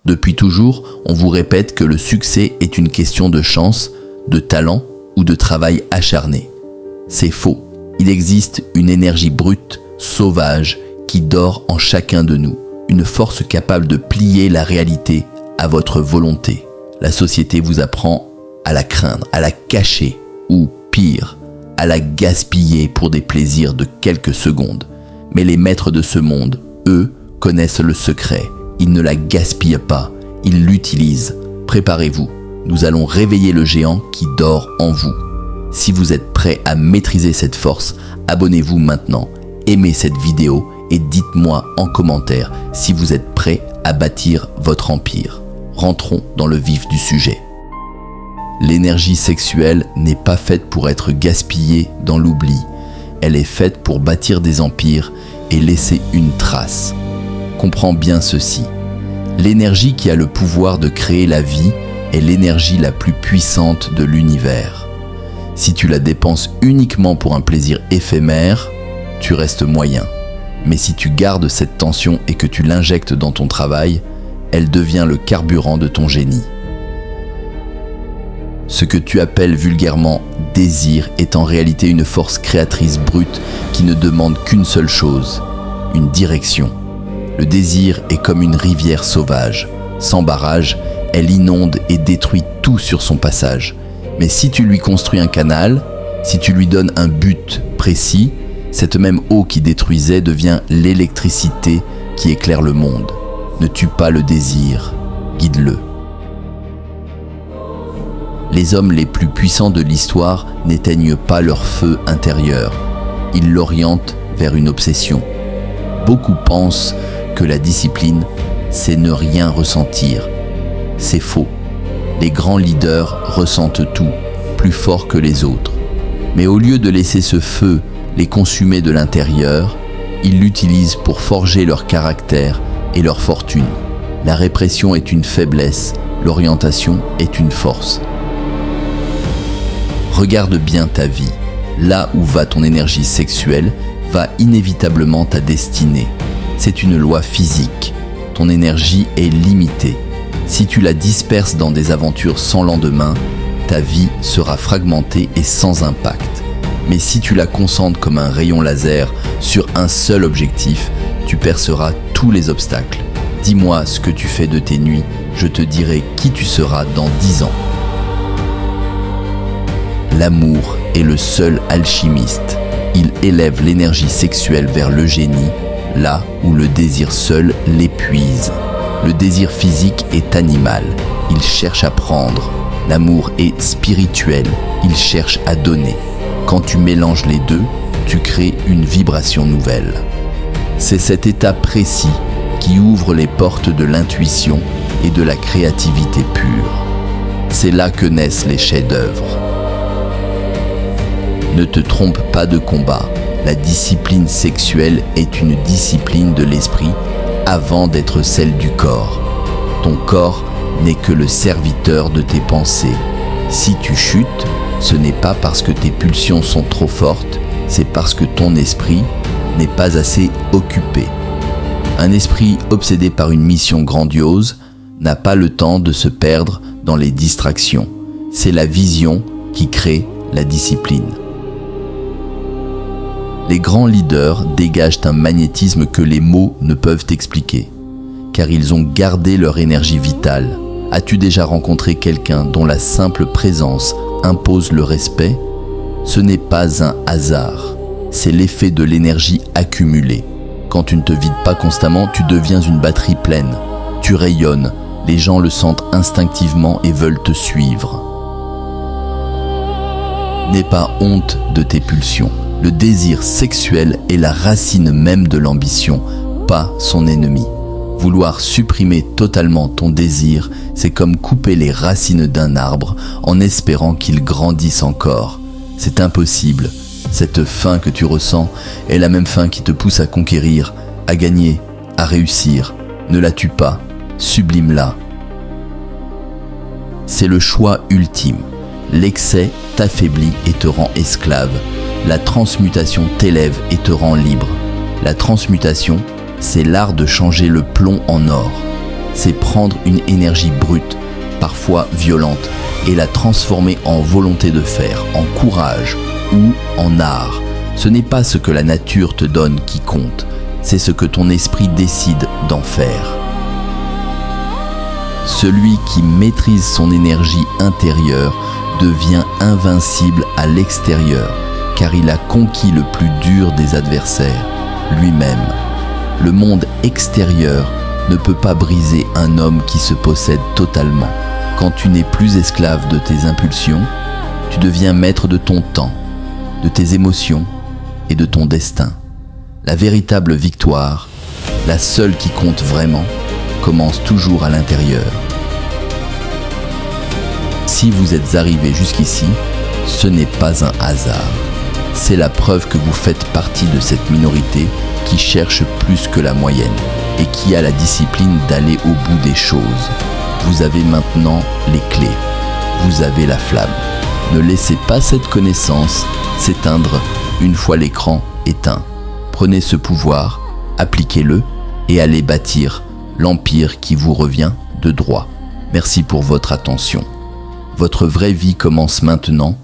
Depuis toujours, on vous répète que le succès est une question de chance, de talent ou de travail acharné. C'est faux. Il existe une énergie brute, sauvage, qui dort en chacun de nous. Une force capable de plier la réalité à votre volonté. La société vous apprend à la craindre, à la cacher, ou pire, à la gaspiller pour des plaisirs de quelques secondes. Mais les maîtres de ce monde, eux, connaissent le secret. Ils ne la gaspillent pas, ils l'utilisent. Préparez-vous, nous allons réveiller le géant qui dort en vous. Si vous êtes prêt à maîtriser cette force, abonnez-vous maintenant, aimez cette vidéo et dites-moi en commentaire si vous êtes prêt à bâtir votre empire. Rentrons dans le vif du sujet. L'énergie sexuelle n'est pas faite pour être gaspillée dans l'oubli. Elle est faite pour bâtir des empires et laisser une trace. Comprends bien ceci. L'énergie qui a le pouvoir de créer la vie est l'énergie la plus puissante de l'univers. Si tu la dépenses uniquement pour un plaisir éphémère, tu restes moyen. Mais si tu gardes cette tension et que tu l'injectes dans ton travail, elle devient le carburant de ton génie. Ce que tu appelles vulgairement désir est en réalité une force créatrice brute qui ne demande qu'une seule chose, une direction. Le désir est comme une rivière sauvage. Sans barrage, elle inonde et détruit tout sur son passage. Mais si tu lui construis un canal, si tu lui donnes un but précis, cette même eau qui détruisait devient l'électricité qui éclaire le monde. Ne tue pas le désir, guide-le. Les hommes les plus puissants de l'histoire n'éteignent pas leur feu intérieur. Ils l'orientent vers une obsession. Beaucoup pensent que la discipline, c'est ne rien ressentir. C'est faux. Les grands leaders ressentent tout, plus fort que les autres. Mais au lieu de laisser ce feu les consumer de l'intérieur, ils l'utilisent pour forger leur caractère et leur fortune. La répression est une faiblesse, l'orientation est une force. Regarde bien ta vie. Là où va ton énergie sexuelle, va inévitablement ta destinée. C'est une loi physique. Ton énergie est limitée. Si tu la disperses dans des aventures sans lendemain, ta vie sera fragmentée et sans impact. Mais si tu la concentres comme un rayon laser sur un seul objectif, tu perceras tous les obstacles. Dis-moi ce que tu fais de tes nuits, je te dirai qui tu seras dans 10 ans. L'amour est le seul alchimiste. Il élève l'énergie sexuelle vers le génie, là où le désir seul l'épuise. Le désir physique est animal, il cherche à prendre. L'amour est spirituel, il cherche à donner. Quand tu mélanges les deux, tu crées une vibration nouvelle. C'est cet état précis qui ouvre les portes de l'intuition et de la créativité pure. C'est là que naissent les chefs-d'œuvre. Ne te trompe pas de combat. La discipline sexuelle est une discipline de l'esprit avant d'être celle du corps. Ton corps n'est que le serviteur de tes pensées. Si tu chutes, ce n'est pas parce que tes pulsions sont trop fortes, c'est parce que ton esprit n'est pas assez occupé. Un esprit obsédé par une mission grandiose n'a pas le temps de se perdre dans les distractions. C'est la vision qui crée la discipline. Les grands leaders dégagent un magnétisme que les mots ne peuvent expliquer, car ils ont gardé leur énergie vitale. As-tu déjà rencontré quelqu'un dont la simple présence impose le respect? Ce n'est pas un hasard, c'est l'effet de l'énergie accumulée. Quand tu ne te vides pas constamment, tu deviens une batterie pleine. Tu rayonnes, les gens le sentent instinctivement et veulent te suivre. N'aie pas honte de tes pulsions. Le désir sexuel est la racine même de l'ambition, pas son ennemi. Vouloir supprimer totalement ton désir, c'est comme couper les racines d'un arbre en espérant qu'il grandisse encore. C'est impossible. Cette faim que tu ressens est la même faim qui te pousse à conquérir, à gagner, à réussir. Ne la tue pas, sublime-la. C'est le choix ultime. L'excès t'affaiblit et te rend esclave. La transmutation t'élève et te rend libre. La transmutation, c'est l'art de changer le plomb en or. c'est prendre une énergie brute, parfois violente, et la transformer en volonté de faire, en courage ou en art. Ce n'est pas ce que la nature te donne qui compte, c'est ce que ton esprit décide d'en faire. Celui qui maîtrise son énergie intérieure devient invincible à l'extérieur, car il a conquis le plus dur des adversaires, lui-même. Le monde extérieur ne peut pas briser un homme qui se possède totalement. Quand tu n'es plus esclave de tes impulsions, tu deviens maître de ton temps, de tes émotions et de ton destin. La véritable victoire, la seule qui compte vraiment, commence toujours à l'intérieur. Si vous êtes arrivé jusqu'ici, ce n'est pas un hasard. C'est la preuve que vous faites partie de cette minorité qui cherche plus que la moyenne et qui a la discipline d'aller au bout des choses. Vous avez maintenant les clés. Vous avez la flamme. Ne laissez pas cette connaissance s'éteindre une fois l'écran éteint. Prenez ce pouvoir, appliquez-le et allez bâtir l'empire qui vous revient de droit. Merci pour votre attention. Votre vraie vie commence maintenant